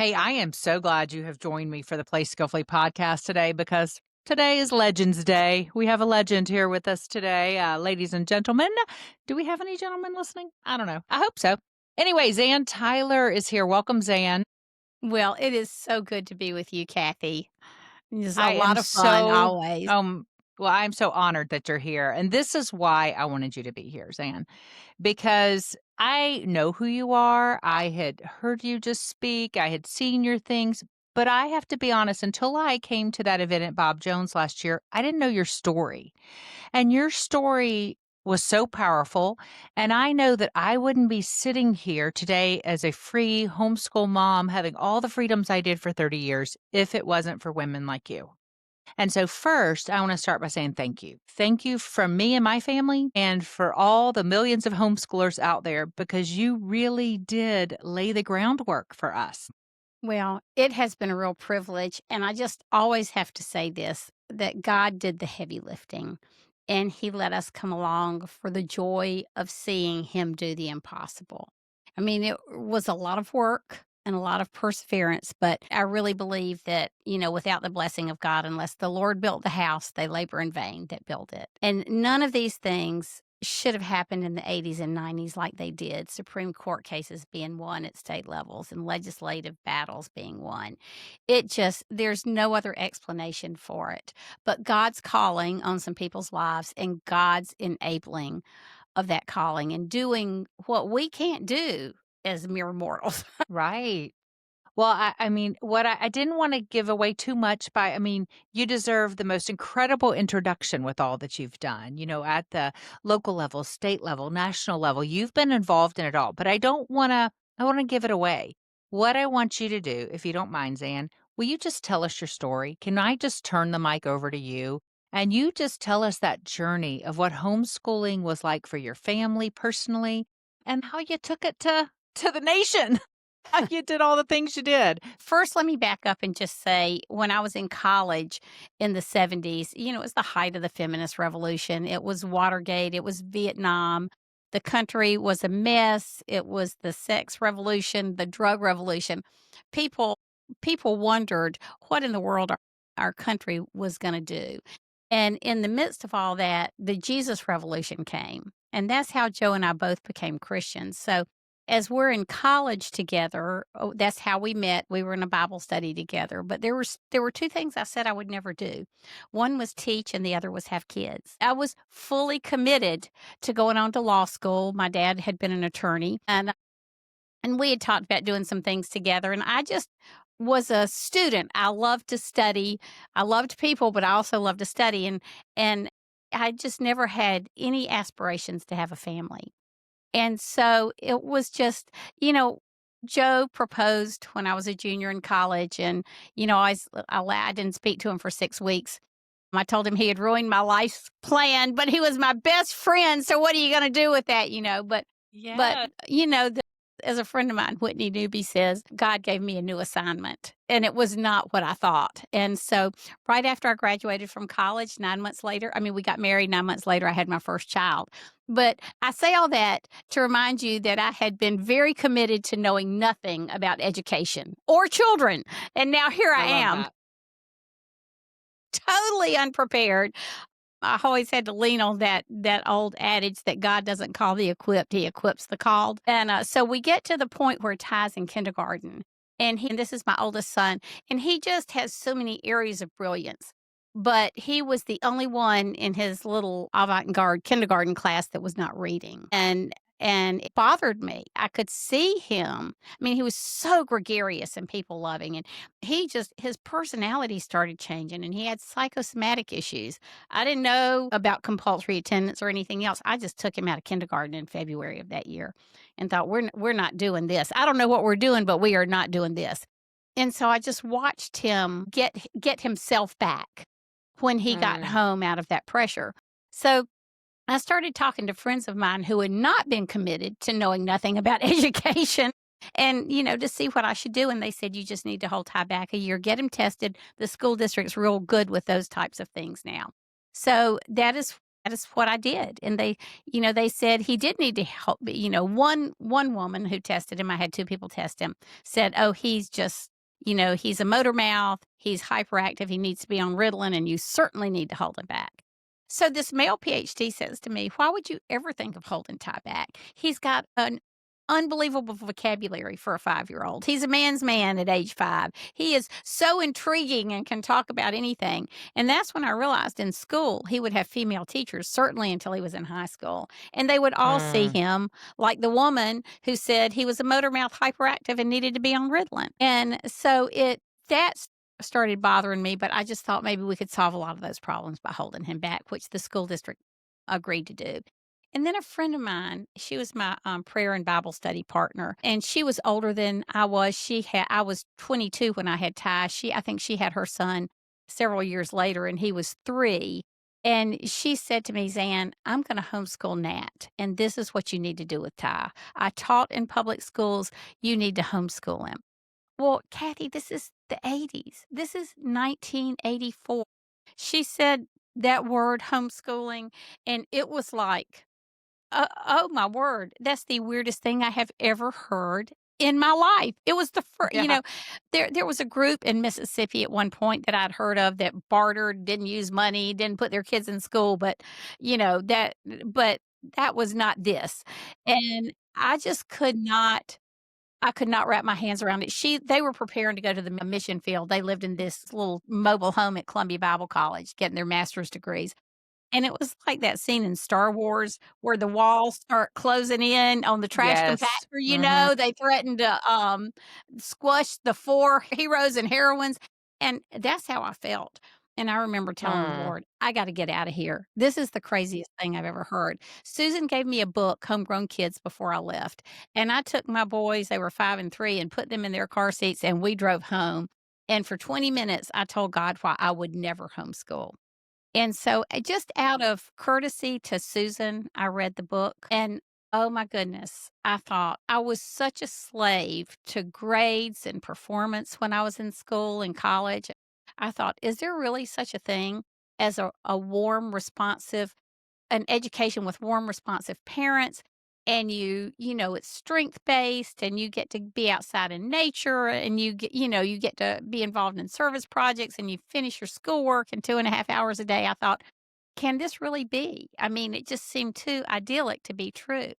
Hey, I am so glad you have joined me for the Play Skillfully podcast today because today is Legends Day. We have a legend here with us today, ladies and gentlemen. Do we have any gentlemen listening? I don't know. I hope so. Anyway, Zan Tyler is here. Welcome, Zan. Well, it is so good to be with you, Kathy. It's a I lot am of fun so always. um I'm so honored that you're here. And this is why I wanted you to be here, Zan, because I know who you are. I had heard you just speak. I had seen your things, but I have to be honest, until I came to that event at Bob Jones last year, I didn't know your story. And your story was so powerful. And I know that I wouldn't be sitting here today as a free homeschool mom, having all the freedoms I did for 30 years, if it wasn't for women like you. And so, first, I want to start by saying thank you. Thank you from me and my family, and for all the millions of homeschoolers out there, because you really did lay the groundwork for us. Well, it has been a real privilege, and I just always have to say this, that God did the heavy lifting, and He let us come along for the joy of seeing Him do the impossible. I mean, it was a lot of work and a lot of perseverance, but I really believe that, without the blessing of God, unless the Lord built the house, they labor in vain that build it. And none of these things should have happened in the 80s and 90s like they did, Supreme Court cases being won at state levels and legislative battles being won. There's no other explanation for it but God's calling on some people's lives and God's enabling of that calling and doing what we can't do as mere mortals. Right. Well, I mean, what I didn't want to give away too much by, I mean, you deserve the most incredible introduction with all that you've done, at the local level, state level, national level. You've been involved in it all, but I want to give it away. What I want you to do, if you don't mind, Zan, will you just tell us your story? Can I just turn the mic over to you? And you just tell us that journey of what homeschooling was like for your family personally and how you took it to the nation. How you did all the things you did. First, let me back up and just say when I was in college in the 70s, it was the height of the feminist revolution. It was Watergate, it was Vietnam. The country was a mess. It was the sex revolution, the drug revolution. People people wondered what in the world our country was going to do. And in the midst of all that, the Jesus revolution came. And that's how Joe and I both became Christians. So as we're in college together, that's how we met. We were in a Bible study together. But there were two things I said I would never do. One was teach, and the other was have kids. I was fully committed to going on to law school. My dad had been an attorney, and we had talked about doing some things together. And I just was a student. I loved to study. I loved people, but I also loved to study. And I just never had any aspirations to have a family. And so it was just, you know, Joe proposed when I was a junior in college, and I didn't speak to him for 6 weeks. I told him he had ruined my life plan, but he was my best friend. So what are you going to do with that? But Yeah. as a friend of mine, Whitney Newby says, God gave me a new assignment, and it was not what I thought. And so, right after I graduated from college, 9 months later, I mean, we got married 9 months later, I had my first child. But I say all that to remind you that I had been very committed to knowing nothing about education or children. And now here I I love am, that. totally unprepared. I always had to lean on that old adage that God doesn't call the equipped, He equips the called. And so we get to the point where Ty's in kindergarten, and this is my oldest son, and he just has so many areas of brilliance. But he was the only one in his little avant-garde kindergarten class that was not reading. And it bothered me. I could see him. I mean, he was so gregarious and people loving. And his personality started changing, and he had psychosomatic issues. I didn't know about compulsory attendance or anything else. I just took him out of kindergarten in February of that year and thought, we're not doing this. I don't know what we're doing, but we are not doing this. And so I just watched him get himself back when he got Mm. home out of that pressure. So I started talking to friends of mine who had not been committed to knowing nothing about education and, to see what I should do. And they said, you just need to hold Ty back a year, get him tested. The school district's real good with those types of things now. So that is that is what I did, and they said he did need to help me. One woman who tested him, I had 2 people test him, said, "Oh, he's just, he's a motor mouth, he's hyperactive, he needs to be on Ritalin, and you certainly need to hold him back." So this male PhD says to me, "Why would you ever think of holding Ty back? He's got an unbelievable vocabulary for a 5-year-old. He's a man's man at age 5. He is so intriguing and can talk about anything." And that's when I realized in school, he would have female teachers, certainly until he was in high school. And they would all see Mm, him like the woman who said he was a motor mouth hyperactive and needed to be on Ritalin. And so that started bothering me, but I just thought maybe we could solve a lot of those problems by holding him back, which the school district agreed to do. And then a friend of mine, she was my prayer and Bible study partner, and she was older than I was. I was 22 when I had Ty. I think she had her son several years later, and he was 3. And she said to me, "Zan, I'm going to homeschool Nat, and this is what you need to do with Ty. I taught in public schools. You need to homeschool him." Well, Kathy, this is the 80s. This is 1984. She said that word homeschooling, and it was like, oh my word, that's the weirdest thing I have ever heard in my life. It was the first, yeah. there was a group in Mississippi at one point that I'd heard of that bartered, didn't use money, didn't put their kids in school, but but that was not this. And I could not wrap my hands around it. They were preparing to go to the mission field. They lived in this little mobile home at Columbia Bible College, getting their master's degrees. And it was like that scene in Star Wars where the walls start closing in on the trash compactor, Yes. Mhm. they threatened to, squash the 4 heroes and heroines, and that's how I felt. And I remember telling the Mm, Lord, "I gotta get out of here. This is the craziest thing I've ever heard." Susan gave me a book, Homegrown Kids, before I left, and I took my boys, they were 5 and 3, and put them in their car seats, and we drove home, and for 20 minutes, I told God why I would never homeschool. And so, just out of courtesy to Susan, I read the book, and oh my goodness, I thought I was such a slave to grades and performance when I was in school and college. I thought, is there really such a thing as a warm, responsive an education with warm, responsive parents, and it's strength based, and you get to be outside in nature, and you get to be involved in service projects, and you finish your schoolwork in 2.5 hours a day. I thought, can this really be? I mean, it just seemed too idyllic to be true.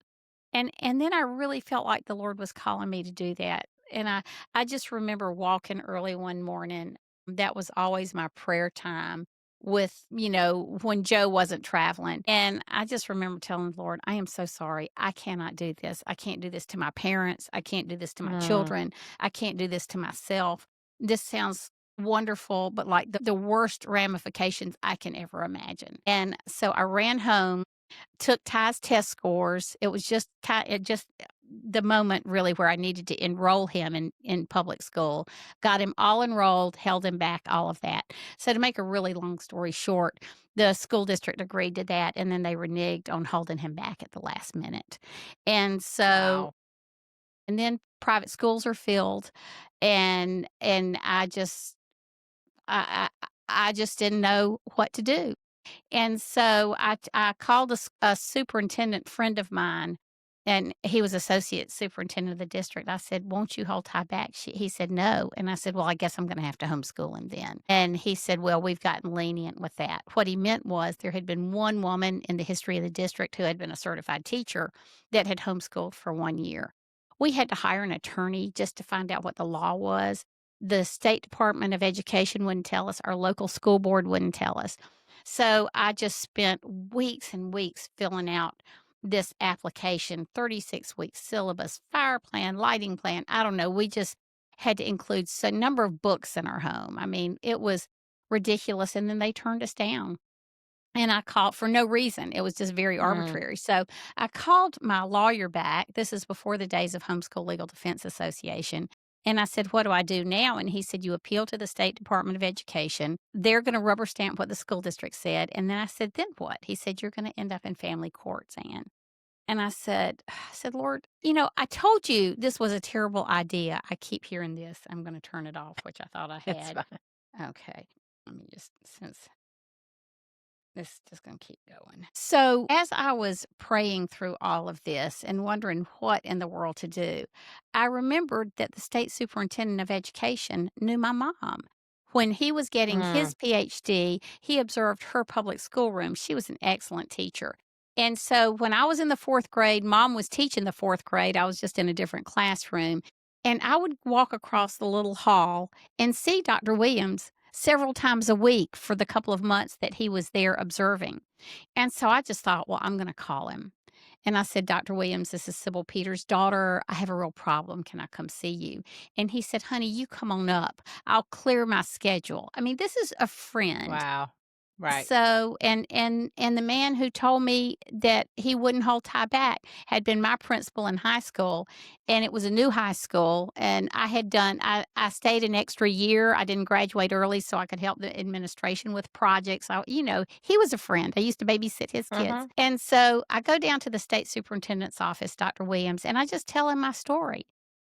And then I really felt like the Lord was calling me to do that. And I just remember walking early one morning. That was always my prayer time with, when Joe wasn't traveling. And I just remember telling the Lord, "I am so sorry. I cannot do this. I can't do this to my parents. I can't do this to my mm, children. I can't do this to myself. This sounds wonderful, but like the worst ramifications I can ever imagine." And so I ran home, took Ty's test scores. It was just the moment really where I needed to enroll him in public school. Got him all enrolled, held him back, all of that. So to make a really long story short, the school district agreed to that, and then they reneged on holding him back at the last minute. And so wow. and then private schools are filled, and I just didn't know what to do. And so I called a superintendent friend of mine, and he was associate superintendent of the district. I said, "Won't you hold Ty back?" He said, "No." And I said, "Well, I guess I'm going to have to homeschool him then." And he said, "Well, we've gotten lenient with that." What he meant was there had been one woman in the history of the district who had been a certified teacher that had homeschooled for 1 year. We had to hire an attorney just to find out what the law was. The State Department of Education wouldn't tell us. Our local school board wouldn't tell us. So I just spent weeks and weeks filling out this application, 36 week syllabus, fire plan, lighting plan. I don't know. We just had to include a number of books in our home. I mean, it was ridiculous. And then they turned us down. And I called for no reason. It was just very Mm, arbitrary. So I called my lawyer back. This is before the days of Homeschool Legal Defense Association. And I said, "What do I do now?" And he said, "You appeal to the State Department of Education. They're going to rubber stamp what the school district said." And then I said, "Then what?" He said, "You're going to end up in family courts, Anne." And I said, "Lord, I told you this was a terrible idea." I keep hearing this. I'm going to turn it off, which I thought I it's had. fine. Okay. Let me just, since This is just gonna keep going. So, as I was praying through all of this and wondering what in the world to do, I remembered that the state superintendent of education knew my mom. When he was getting Mm, his PhD, he observed her public schoolroom. She was an excellent teacher. And so when I was in the 4th grade, mom was teaching the 4th grade. I was just in a different classroom. And I would walk across the little hall and see Dr. Williams several times a week for the couple of months that he was there observing. And so I just thought, well, I'm going to call him. And I said, Dr. Williams, this is Sybil Peters' daughter. I have a real problem. Can I come see you? And he said, honey, you come on up. I'll clear my schedule. I mean, this is a friend. wow. Right. So, and the man who told me that he wouldn't hold tie back had been my principal in high school, and it was a new high school, and I stayed an extra year. I didn't graduate early so I could help the administration with projects. He was a friend. I used to babysit his kids. Mhm. And so I go down to the state superintendent's office, Dr. Williams, and I just tell him my story.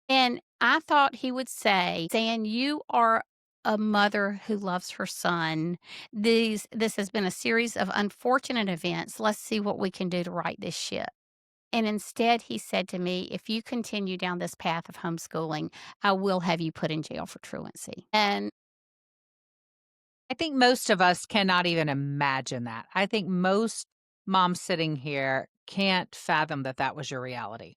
And I thought he would say, "Dan, you are a mother who loves her son. This has been a series of unfortunate events. Let's see what we can do to right this ship." And instead, he said to me, "If you continue down this path of homeschooling, I will have you put in jail for truancy." And I think most of us cannot even imagine that. I think most moms sitting here can't fathom that that was your reality.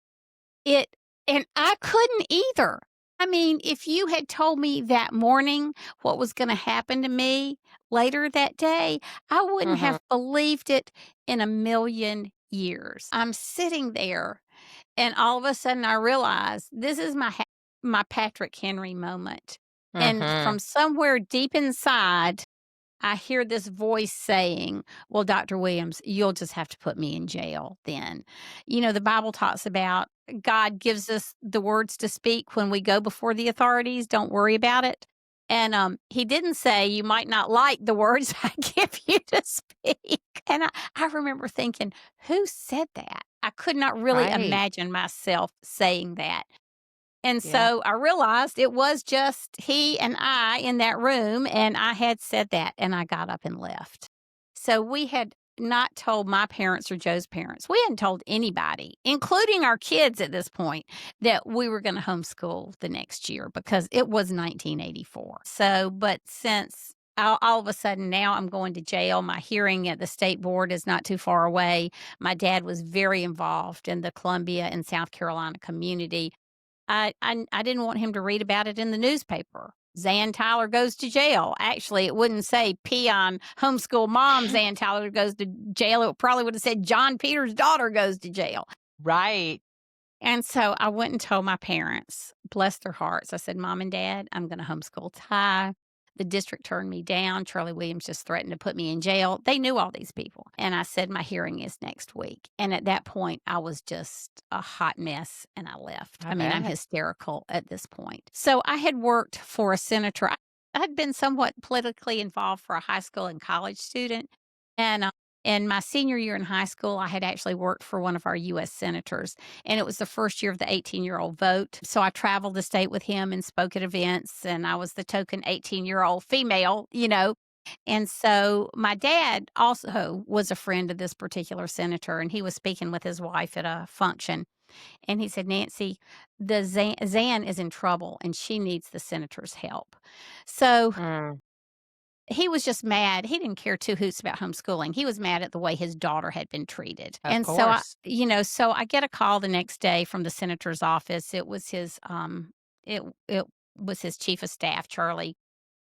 it and I couldn't either. I mean, if you had told me that morning what was going to happen to me later that day, I wouldn't Mhm. have believed it in a million years. I'm sitting there, and all of a sudden I realize this is my Patrick Henry moment. And Mhm. from somewhere deep inside, I hear this voice saying, "Well, Dr. Williams, you'll just have to put me in jail then." The Bible talks about God gives us the words to speak when we go before the authorities. Don't worry about it. And he didn't say you might not like the words I give you to speak. And I remember thinking, who said that? I could not really Right. imagine myself saying that. And Yeah. so I realized it was just he and I in that room, and I had said that, and I got up and left. So we had not told my parents or Joe's parents. We hadn't told anybody, including our kids at this point, that we were going to homeschool the next year because it was 1984. So, but since all of a sudden now I'm going to jail, my hearing at the state board is not too far away. My dad was very involved in the Columbia and South Carolina community. I didn't want him to read about it in the newspaper. Zan Tyler goes to jail. Actually, it wouldn't say peon homeschool mom Zan Tyler goes to jail. It probably would have said John Peters' daughter goes to jail. Right. And so I went and told my parents, bless their hearts. I said, Mom and Dad, I'm going to homeschool Ty. The district turned me down. Charlie Williams just threatened to put me in jail. They knew all these people. And I said, my hearing is next week. And at that point, I was just a hot mess and I left. I I mean, I'm bet. hysterical at this point. So I had worked for a senator. I had been somewhat politically involved for a high school and college student. And in my senior year in high school, I had actually worked for one of our U.S. senators, and it was the first year of the 18-year-old vote. So I traveled the state with him and spoke at events, and I was the token 18-year-old female. And so my dad also was a friend of this particular senator, and he was speaking with his wife at a function. And he said, Nancy, the Zan is in trouble and she needs the senator's help. So Mm, he was just mad. He didn't care two hoots about homeschooling. He was mad at the way his daughter had been treated. of And so course. I get a call the next day from the senator's office. It was his chief of staff, Charlie.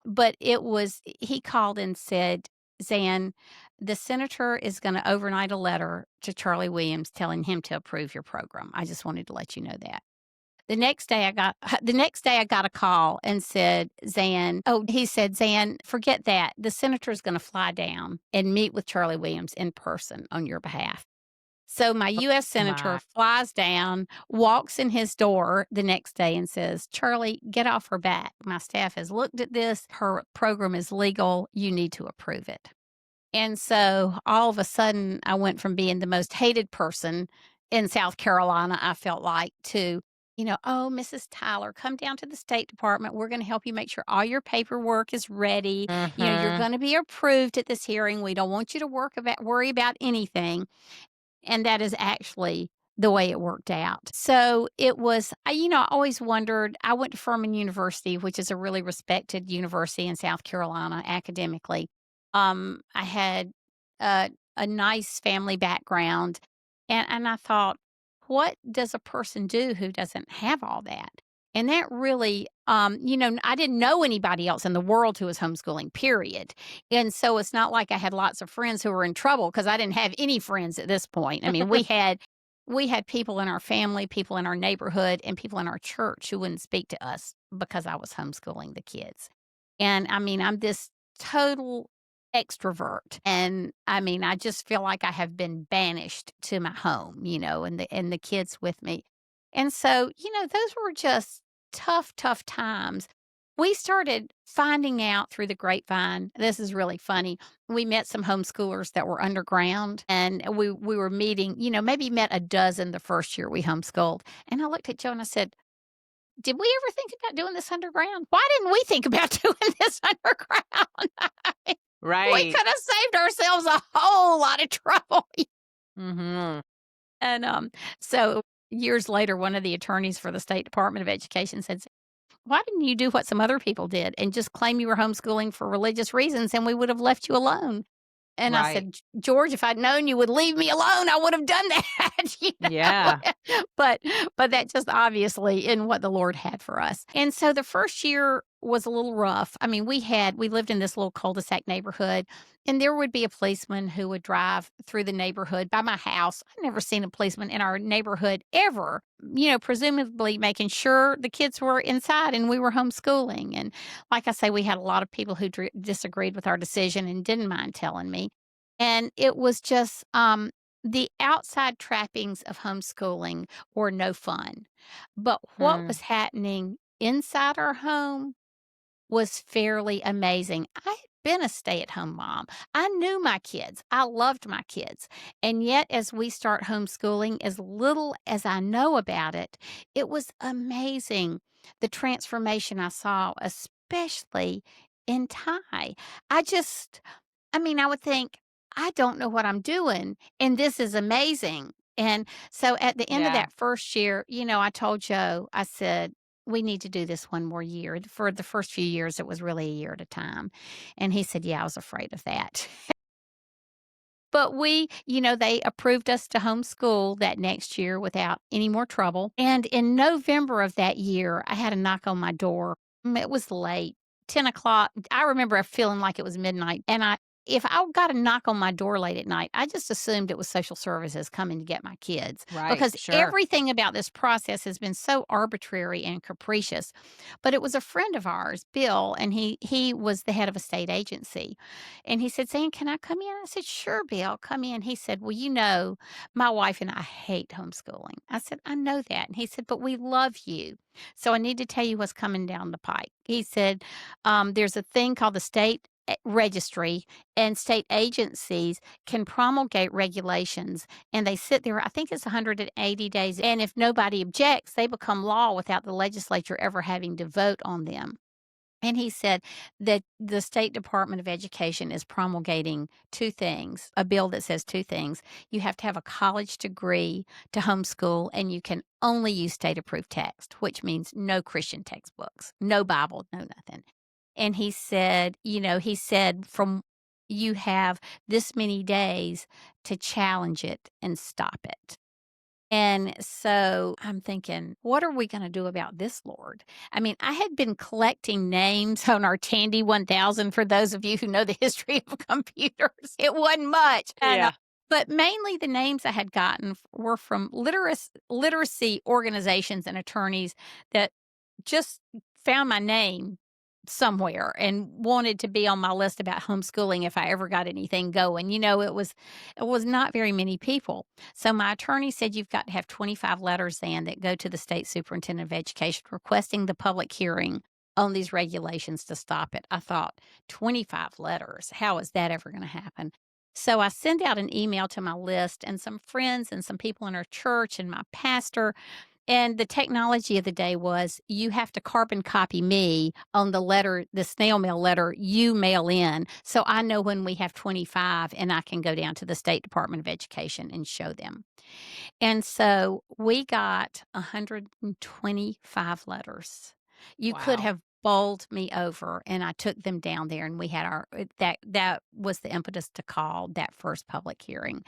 But he called and said, Zan, the senator is going to overnight a letter to Charlie Williams telling him to approve your program. I just wanted to let you know that. The next day I got a call and said, he said, Zan, forget that. The senator is going to fly down and meet with Charlie Williams in person on your behalf. So my US senator My flies down, walks in his door the next day and says, Charlie, get off her back. My staff has looked at this. Her program is legal. You need to approve it. And so all of a sudden I went from being the most hated person in South Carolina, I felt like, to "Oh, Mrs. Tyler, come down to the State Department. We're gonna help you make sure all your paperwork is ready. You're Mhm. gonna be approved at this hearing. We don't want you to worry about anything." And that is actually the way it worked out. So it was, I always wondered. I went to Furman University, which is a really respected university in South Carolina academically. I had a nice family background, and I thought, what does a person do who doesn't have all that? And that really, I didn't know anybody else in the world who was homeschooling, period. And so it's not like I had lots of friends who were in trouble because I didn't have any friends at this point. I mean, we had people in our family, people in our neighborhood, and people in our church who wouldn't speak to us because I was homeschooling the kids. And I mean, I'm this total extrovert. And I mean, I just feel like I have been banished to my home, and the kids with me. And so, those were just tough, tough times. We started finding out through the grapevine. This is really funny. We met some homeschoolers that were underground, and we were meeting, maybe met a dozen the first year we homeschooled. And I looked at Joe and I said, "Did we ever think about doing this underground? Why didn't we think about doing this underground?" We Right. could have saved ourselves a whole lot of trouble. Mhm. And so years later, one of the attorneys for the State Department of Education said, "Why didn't you do what some other people did and just claim you were homeschooling for religious reasons and we would have left you alone?" And I Right. said, George, if I'd known you would leave me alone, I would have done that." Yeah. But that just obviously in what the Lord had for us. And so the first year was a little rough. I mean, we lived in this little cul-de-sac neighborhood, and there would be a policeman who would drive through the neighborhood by my house. I'd never seen a policeman in our neighborhood ever, presumably making sure the kids were inside and we were homeschooling. And like I say, we had a lot of people who disagreed with our decision and didn't mind telling me. And it was just the outside trappings of homeschooling were no fun. But what Mm. was happening inside our home was fairly amazing. I had been a stay at home mom. I knew my kids. I loved my kids. And yet, as we start homeschooling, as little as I know about it, it was amazing the transformation I saw, especially in Ty. I just, I mean, I would think, I don't know what I'm doing, and this is amazing. And so at the end of Yeah. that first year, I told Joe, I said, "We need to do this one more year." For the first few years, it was really a year at a time. And he said, "Yeah, I was afraid of that." But they approved us to homeschool that next year without any more trouble. And in November of that year, I had a knock on my door. It was late, 10 o'clock. I remember feeling like it was midnight. And if I got a knock on my door late at night, I just assumed it was social services coming to get my kids Right. because Sure. everything about this process has been so arbitrary and capricious. But it was a friend of ours, Bill, and he was the head of a state agency. And he said, "Sam, can I come in?" I said, "Sure, Bill, come in." He said, "Well, my wife and I hate homeschooling." I said, "I know that." And he said, "But we love you. So I need to tell you what's coming down the pike." He said, "There's a thing called the state registry, and state agencies can promulgate regulations, and they sit there, I think it's 180 days. And if nobody objects, they become law without the legislature ever having to vote on them." And he said that the State Department of Education is promulgating two things, a bill that says two things. You have to have a college degree to homeschool, and you can only use state approved text, which means no Christian textbooks, no Bible, no nothing. And he said, from you have this many days to challenge it and stop it. And so I'm thinking, what are we going to do about this, Lord? I mean, I had been collecting names on our Tandy 1000 for those of you who know the history of computers. It wasn't much. Yeah. But mainly the names I had gotten were from literacy organizations and attorneys that just found my name somewhere and wanted to be on my list about homeschooling if I ever got anything going. It was not very many people. So my attorney said you've got to have 25 letters in that go to the state superintendent of education requesting the public hearing on these regulations to stop it. I thought, 25 letters. How is that ever going to happen? So I sent out an email to my list and some friends and some people in our church and my pastor, And the technology of the day was you have to carbon copy me on the letter, the snail mail letter you mail in. So I know when we have 25 and I can go down to the State Department of Education and show them. And so we got 125 letters. You could Wow. have bowled me over, and I took them down there, and we had that was the impetus to call that first public hearing,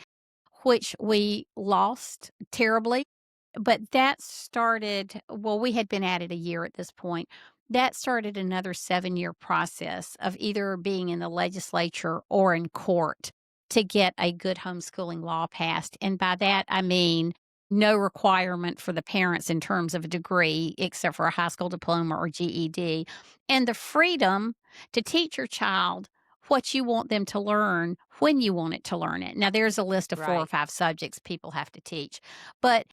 which we lost terribly, but that started well, we had been at it a year at this point. That started another 7-year process of either being in the legislature or in court to get a good homeschooling law passed, and by that, I mean no requirement for the parents in terms of a degree except for a high school diploma or GED, and the freedom to teach your child what you want them to learn when you want it to learn it. Now, there's a list of 4 or Right. 5 subjects people have to teach. But,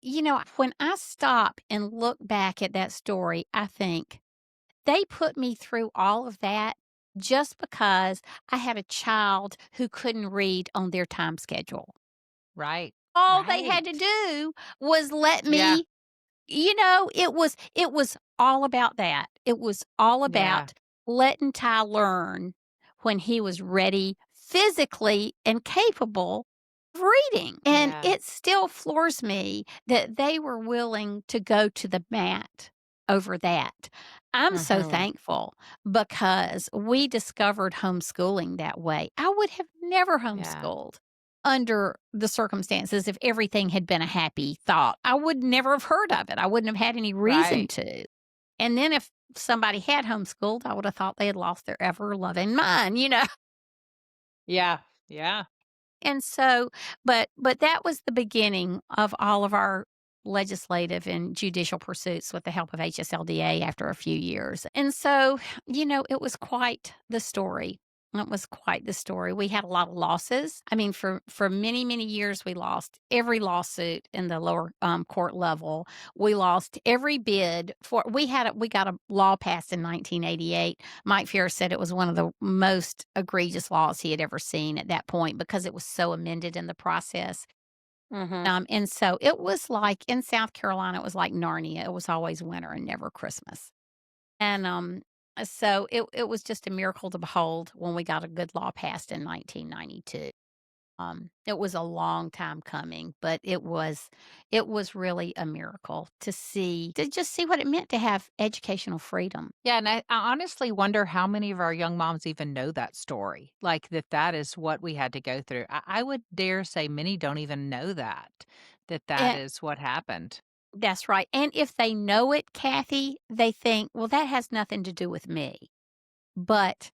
when I stop and look back at that story, I think they put me through all of that just because I had a child who couldn't read on their time schedule. Right. All they had to Right. do was let Yeah. me it was all about that. It was all Yeah. about letting Ty learn when he was ready physically and capable of reading, and Yeah. it still floors me that they were willing to go to the mat over that. I'm so Mhm. thankful because we discovered homeschooling that way. I would have never Yeah. homeschooled under the circumstances if everything had been a happy thought. I would never have heard of it. I wouldn't have had any reason Right. to. And then if somebody had homeschooled, I would have thought they had lost their ever loving mind. Yeah. Yeah. And so, but that was the beginning of all of our legislative and judicial pursuits with the help of HSLDA after a few years. And so, it was quite the story. It was quite the story. We had a lot of losses. I mean, for many, many years, we lost every lawsuit in the lower court level. We lost every bid for. We got a law passed in 1988. Mike Ferris said it was one of the most egregious laws he had ever seen at that point because it was so amended in the process. Mhm. And so it was like in South Carolina, it was like Narnia. It was always winter and never Christmas. And so it was just a miracle to behold when we got a good law passed in 1992. It was a long time coming, but it was really a miracle to just see what it meant to have educational freedom. Yeah, and I honestly wonder how many of our young moms even know that story, like, that is what we had to go through. I would dare say many don't even know that And is what happened. that's right. And if they know it, Kathy, they think, well, that has nothing to do with me. But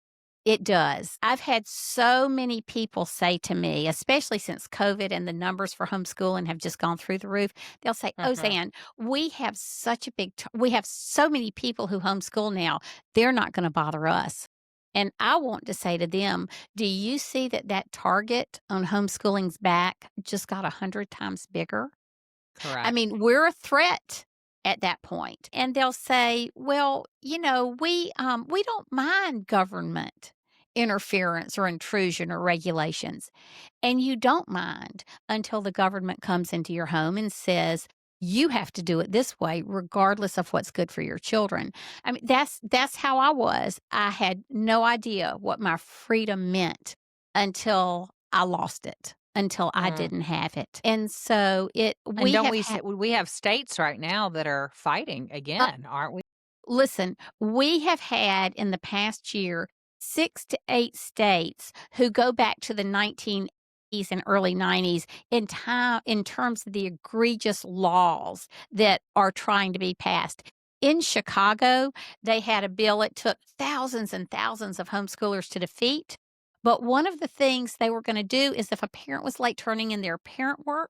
it does. I've had so many people say to me, especially since COVID and the numbers for homeschooling have just gone through the roof. They'll say, "Oh, Mhm. Zan, we have so many people who homeschool now. They're not going to bother us." And I want to say to them, "Do you see that target on homeschooling's back just got 100 times bigger?" I Correct. mean, we're a threat at that point. And they'll say, "Well, we don't mind government interference or intrusion or regulations." And you don't mind until the government comes into your home and says, "You have to do it this way regardless of what's good for your children." I mean, that's how I was. I had no idea what my freedom meant until I lost it, until I Mhm. didn't have it. And so it And we don't have we had s we have states right now that are fighting again, aren't we? listen, we have had in the past year 6 to 8 states who go back to the 1980s and early 90s in terms of the egregious laws that are trying to be passed. In Chicago, they had a bill it took thousands and thousands of homeschoolers to defeat. But one of the things they were going to do is if a parent was late turning in their parent work,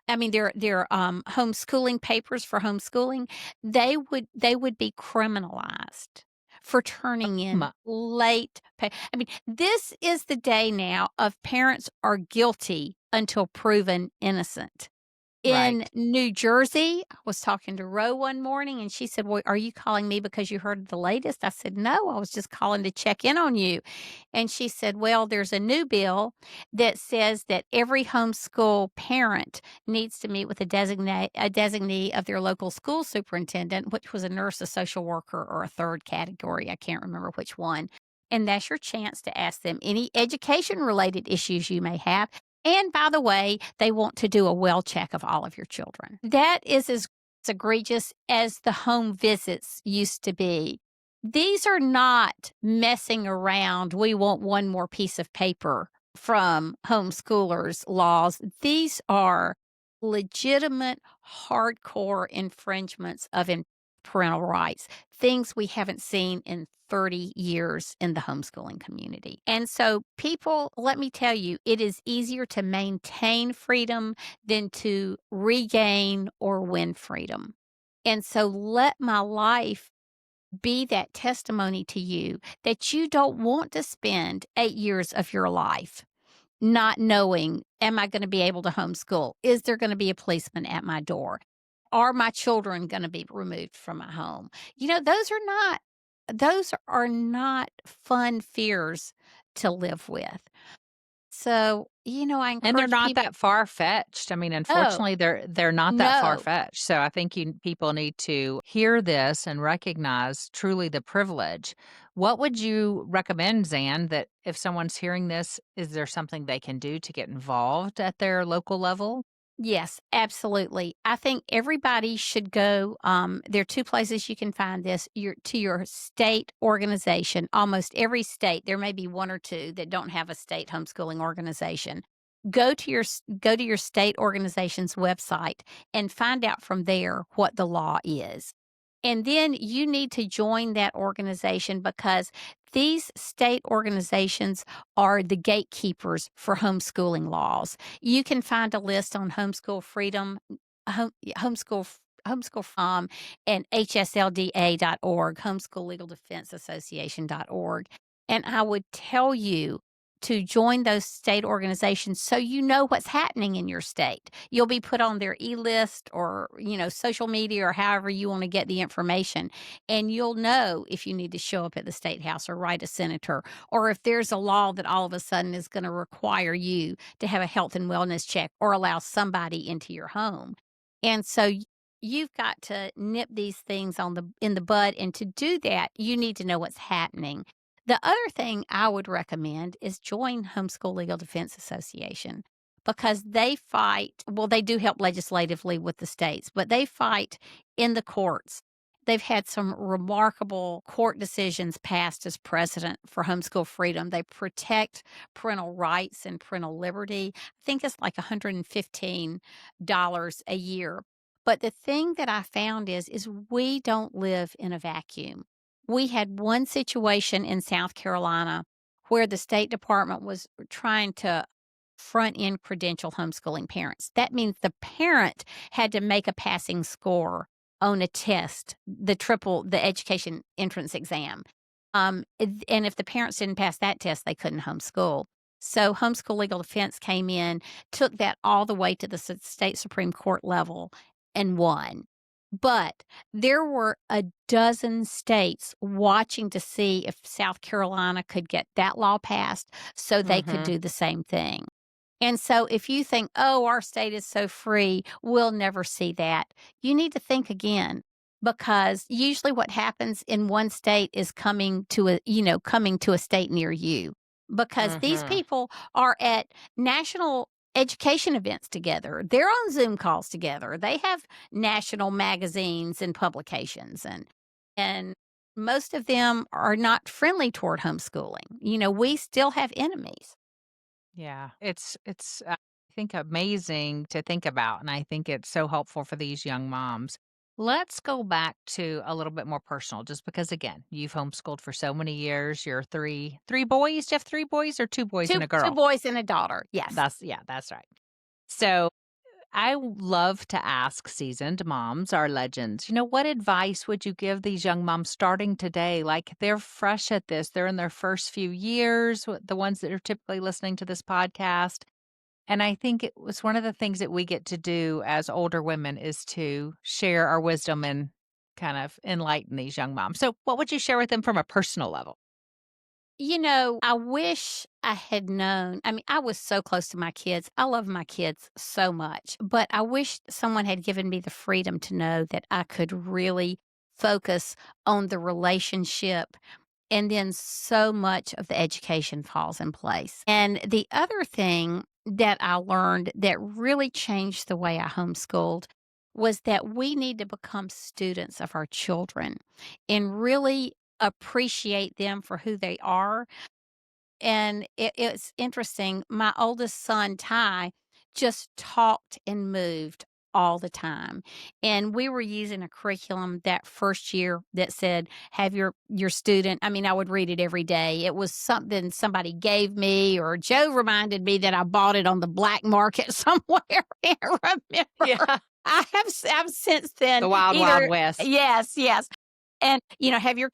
I mean, their homeschooling papers for homeschooling, they would be criminalized for turning in Um, late pay. I mean, this is the day now of parents are guilty until proven innocent. In Right. New Jersey, I was talking to Ro one morning and she said, "Well, are you calling me because you heard the latest?" I said, "No, I was just calling to check in on you." And she said, "Well, there's a new bill that says that every homeschool parent needs to meet with a designee of their local school superintendent, which was a nurse, a social worker, or a third category. I can't remember which one. And that's your chance to ask them any education related issues you may have. And by the way, they want to do a well check of all of your children. That is as egregious as the home visits used to be. These are not messing around. We want one more piece of paper from homeschoolers laws. These are legitimate, hardcore infringements of parental rights, things we haven't seen in 30 years in the homeschooling community. And so, people, let me tell you, it is easier to maintain freedom than to regain or win freedom. And so, let my life be that testimony to you that you don't want to spend 8 years of your life not knowing, am I going to be able to homeschool? Is there going to be a policeman at my door? Are my children going to be removed from my home? Those are not fun fears to live with. So, I And they're encourage not people. that far-fetched. I mean, Oh, unfortunately, they're not that no. far-fetched. So I think people need to hear this and recognize truly the privilege. What would you recommend, Zan, that if someone's hearing this, is there something they can do to get involved at their local level? Yes, absolutely. I think everybody should go. There are two places you can find this. To your state organization. Almost every state, there may be one or two that don't have a state homeschooling organization. Go to your state organization's website and find out from there what the law is. And then you need to join that organization because these state organizations are the gatekeepers for homeschooling laws. You can find a list on Homeschool Freedom, Homeschool and hslda.org, Homeschool Legal Defense Association.org. And I would tell you to join those state organizations so you know what's happening in your state. You'll be put on their e-list or, social media or however you want to get the information. And you'll know if you need to show up at the state house or write a senator, or if there's a law that all of a sudden is going to require you to have a health and wellness check or allow somebody into your home. And so you've got to nip these things in the bud. And to do that, you need to know what's happening. The other thing I would recommend is join Homeschool Legal Defense Association because they fight. Well, they do help legislatively with the states, but they fight in the courts. They've had some remarkable court decisions passed as precedent for homeschool freedom. They protect parental rights and parental liberty. I think it's like $115 a year. But the thing that I found is we don't live in a vacuum. We had one situation in South Carolina where the State Department was trying to front end credential homeschooling parents. That means the parent had to make a passing score on a test, the education entrance exam. And if the parents didn't pass that test, they couldn't homeschool. So Homeschool Legal Defense came in, took that all the way to the state Supreme Court level and won. But there were a dozen states watching to see if South Carolina could get that law passed so they could Mhm. do the same thing. And so if you think, "Oh, our state is so free, we'll never see that," you need to think again because usually what happens in one state is coming to a state near you because these Mhm. people are at national education events together. They're on Zoom calls together. They have national magazines and publications and most of them are not friendly toward homeschooling. We still have enemies. Yeah, it's I think amazing to think about, and I think it's so helpful for these young moms. Let's go back to a little bit more personal, just because again, you've homeschooled for so many years. You're three boys. Do you have three boys or two boys and a Two girl? boys and a daughter, yes. That's right. So love to ask seasoned moms, our legends, what advice would you give these young moms starting today? Like they're fresh at this, they're in their first few years, the ones that are typically listening to this podcast. And I think it was one of the things that we get to do as older women is to share our wisdom and kind of enlighten these young moms. So, what would you share with them from a personal level? I wish I had known. I mean, I was so close to my kids. I love my kids so much, but I wish someone had given me the freedom to know that I could really focus on the relationship. And then so much of the education falls in place. And the other thing that I learned that really changed the way I homeschooled was that we need to become students of our children and really appreciate them for who they are. And it's interesting. My oldest son, Ty, just talked and moved all the time. And we were using a curriculum that first year that said, have your student. I mean, I would read it every day. It was something somebody gave me, or Joe reminded me that I bought it on the black market somewhere. I can't remember. Yeah. I've since then The wild, wild either west. yes, yes. And, have your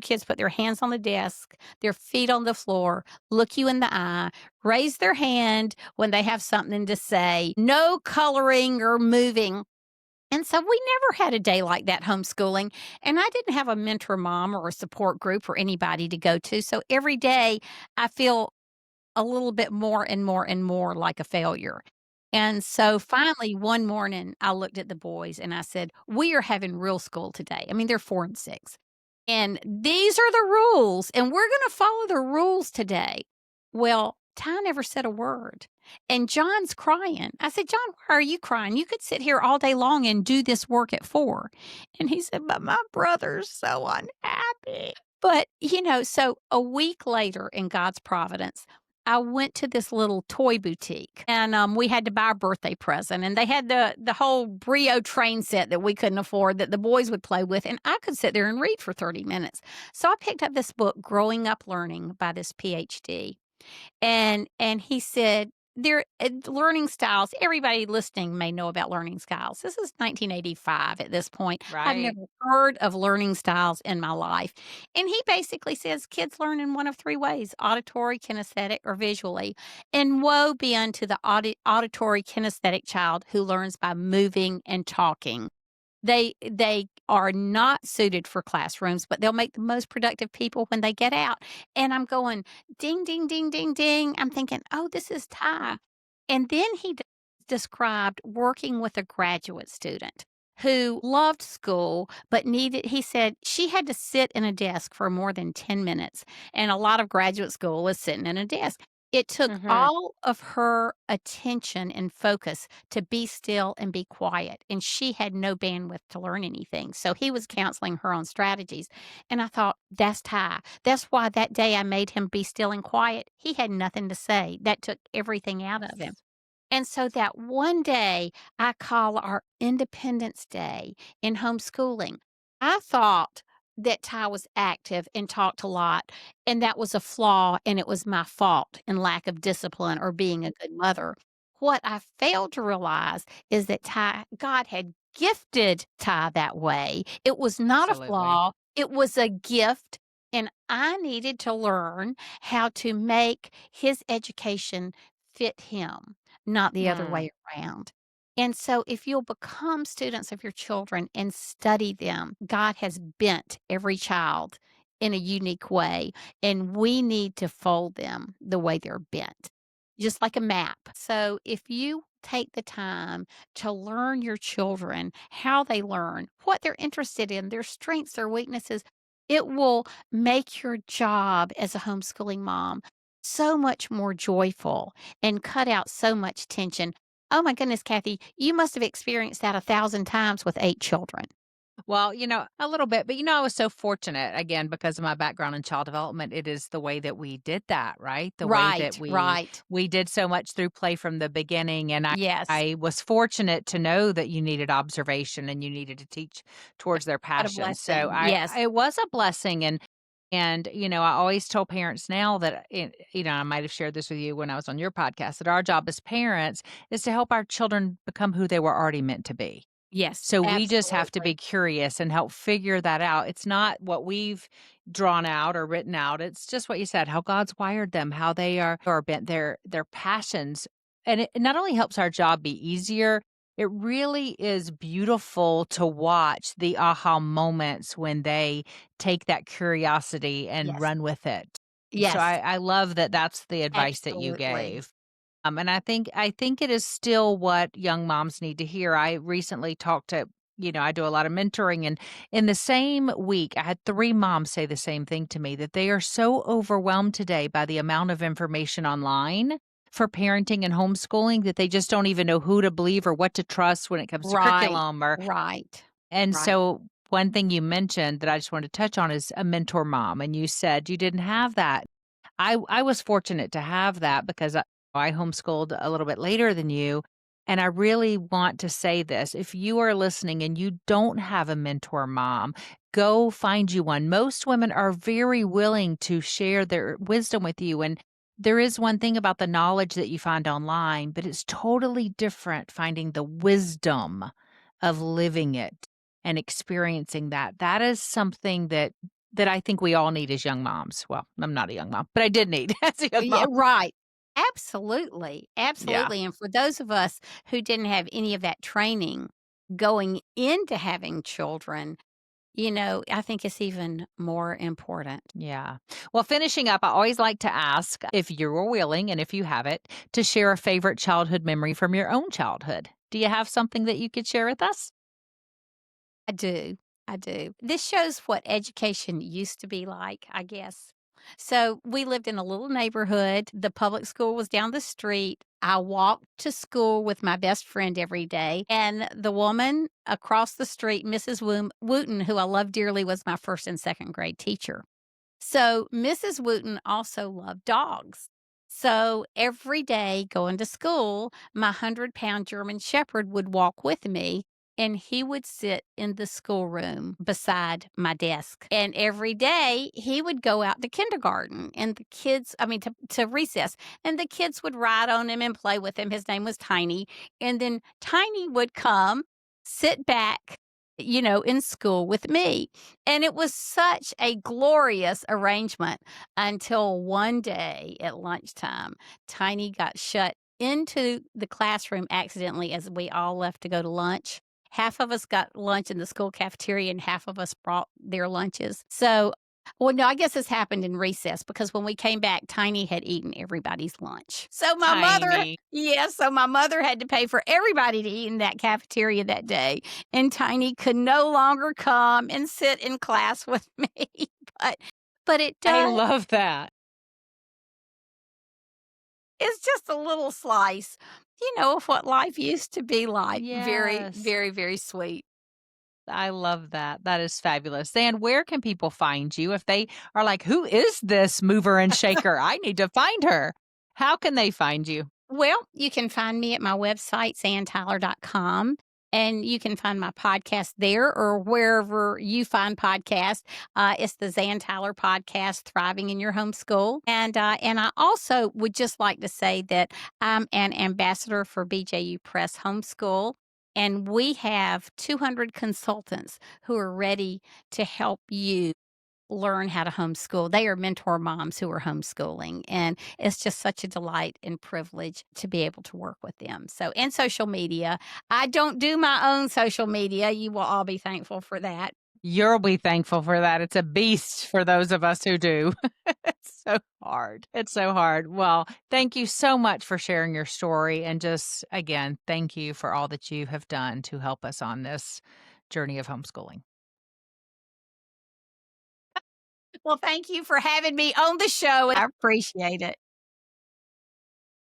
kids put their hands on the desk, their feet on the floor, look you in the eye, raise their hand when they have something to say, no coloring or moving. And so we never had a day like that homeschooling. And I didn't have a mentor mom or a support group or anybody to go to. So every day I feel a little bit more and more and more like a failure. And so finally, one morning, I looked at the boys and I said, we are having real school today. I mean, they're 4 and 6. And these are the rules, and we're going to follow the rules today. Well, Ty never said a word. And John's crying. I said, John, why are you crying? You could sit here all day long and do this work at 4. And he said, but my brother's so unhappy. But, so a week later in God's providence, I went to this little toy boutique and we had to buy a birthday present. And they had the whole Brio train set that we couldn't afford that the boys would play with. And I could sit there and read for 30 minutes. So I picked up this book, Growing Up Learning by this PhD. And he said, "There learning styles, everybody listening may know about learning styles. This is 1985 at this point. I've Right. never heard of learning styles in my life. And he basically says kids learn in one of 3 ways: auditory, kinesthetic, or visually. And woe be unto the auditory kinesthetic child who learns by moving and talking. They are not suited for classrooms, but they'll make the most productive people when they get out." And I'm going, "Ding, ding, ding, ding, ding." I'm thinking, "Oh, this is Ty." And then he described working with a graduate student who loved school, but he said she had to sit in a desk for more than 10 minutes. And a lot of graduate school is sitting in a desk. It took Mhm. all of her attention and focus to be still and be quiet, and she had no bandwidth to learn anything. So he was counseling her on strategies. And I thought, that's Ty. That's why that day I made him be still and quiet. He had nothing to say. That took everything out of him. Yes. And so that one day I call our Independence Day in homeschooling. I thought that Ty was active and talked a lot, and that was a flaw, and it was my fault and lack of discipline or being a good mother. What I failed to realize is that God had gifted Ty that way. It was not a Absolutely. flaw, it was a gift. And I needed to learn how to make his education fit him, not the other Hmm. way around. And so, if you'll become students of your children and study them, God has bent every child in a unique way, and we need to fold them the way they're bent, just like a map. So, if you take the time to learn your children, how they learn, what they're interested in, their strengths, their weaknesses, it will make your job as a homeschooling mom so much more joyful and cut out so much tension. Oh my goodness, Kathy, you must have experienced that 1,000 times with 8 children. Well, a little bit, but I was so fortunate again because of my background in child development. It is the way that we did that, right? The way that Right, we right. we did so much through play from the beginning, and I Yes. I was fortunate to know that you needed observation and you needed to teach towards their What a passion. So blessing. I Yes. it was a blessing, and I always tell parents now that I might have shared this with you when I was on your podcast, that our job as parents is to help our children become who they were already meant to be. Yes, So we just have to be absolutely. curious and help figure that out. It's not what we've drawn out or written out. It's just what you said, how God's wired them, how they are bent, their passions. and it not only helps our job be easier, it really is beautiful to watch the aha moments when they take that curiosity and Yes. run with it. So Yes, I love that that's the advice that you absolutely. gave. And I think it is still what young moms need to hear. I recently talked to, I do a lot of mentoring, and in the same week, I had 3 moms say the same thing to me, that they are so overwhelmed today by the amount of information online for parenting and homeschooling that they just don't even know who to believe or what to trust when it comes to Right, curriculum. Or right, and right. so one thing you mentioned that I just wanted to touch on is a mentor mom, and you said you didn't have that. I was fortunate to have that because I homeschooled a little bit later than you, and I really want to say this. If you are listening and you don't have a mentor mom, go find you one. Most women are very willing to share their wisdom with you, and there is one thing about the knowledge that you find online, but it's totally different finding the wisdom of living it and experiencing that. That is something that I think we all need as young moms. Well, I'm not a young mom, but I did need as a young Yeah, mom. right. Absolutely, Yeah. absolutely, and for those of us who didn't have any of that training going into having children, I think it's even more important. Yeah. Well, finishing up, I always like to ask if you're willing and if you have it to share a favorite childhood memory from your own childhood. Do you have something that you could share with us? I do. I do. This shows what education used to be like, I guess. So we lived in a little neighborhood. The public school was down the street. I walked to school with my best friend every day. And the woman across the street, Mrs. Wooten, who I love dearly, was my first and second grade teacher. So Mrs. Wooten also loved dogs. So every day going to school, my 100-pound German Shepherd would walk with me and he would sit in the schoolroom beside my desk. And every day he would go out to kindergarten and to recess, and the kids would ride on him and play with him. His name was Tiny. And then Tiny would come, sit back, in school with me. And it was such a glorious arrangement until one day at lunchtime, Tiny got shut into the classroom accidentally as we all left to go to lunch. Half of us got lunch in the school cafeteria and half of us brought their lunches. Well, no, I guess this happened in recess because when we came back, Tiny had eaten everybody's lunch. Tiny. So my mother had to pay for everybody to eat in that cafeteria that day, and Tiny could no longer come and sit in class with me. But but it I does love that. it's just a little slice, of what life used to be like. Very, Yes. very, very sweet. I love that. That is fabulous. Dan, where can people find you if they are like, who is this mover and shaker? I need to find her. How can they find you? Well, you can find me at my website, sandtyler.com, and you can find my podcast there or wherever you find podcasts. It's the Zan Tyler podcast, Thriving in Your Homeschool. And I also would just like to say that I'm an ambassador for BJU Press Homeschool. And we have 200 consultants who are ready to help you learn how to homeschool. They are mentor moms who are homeschooling, and it's just such a delight and privilege to be able to work with them. So, and social media. I don't do my own social media. You will all be thankful for that. You'll be thankful for that. It's a beast for those of us who do. It's so hard. It's so hard. Well, thank you so much for sharing your story. And just again, thank you for all that you have done to help us on this journey of homeschooling. Well, thank you for having me on the show. I appreciate it.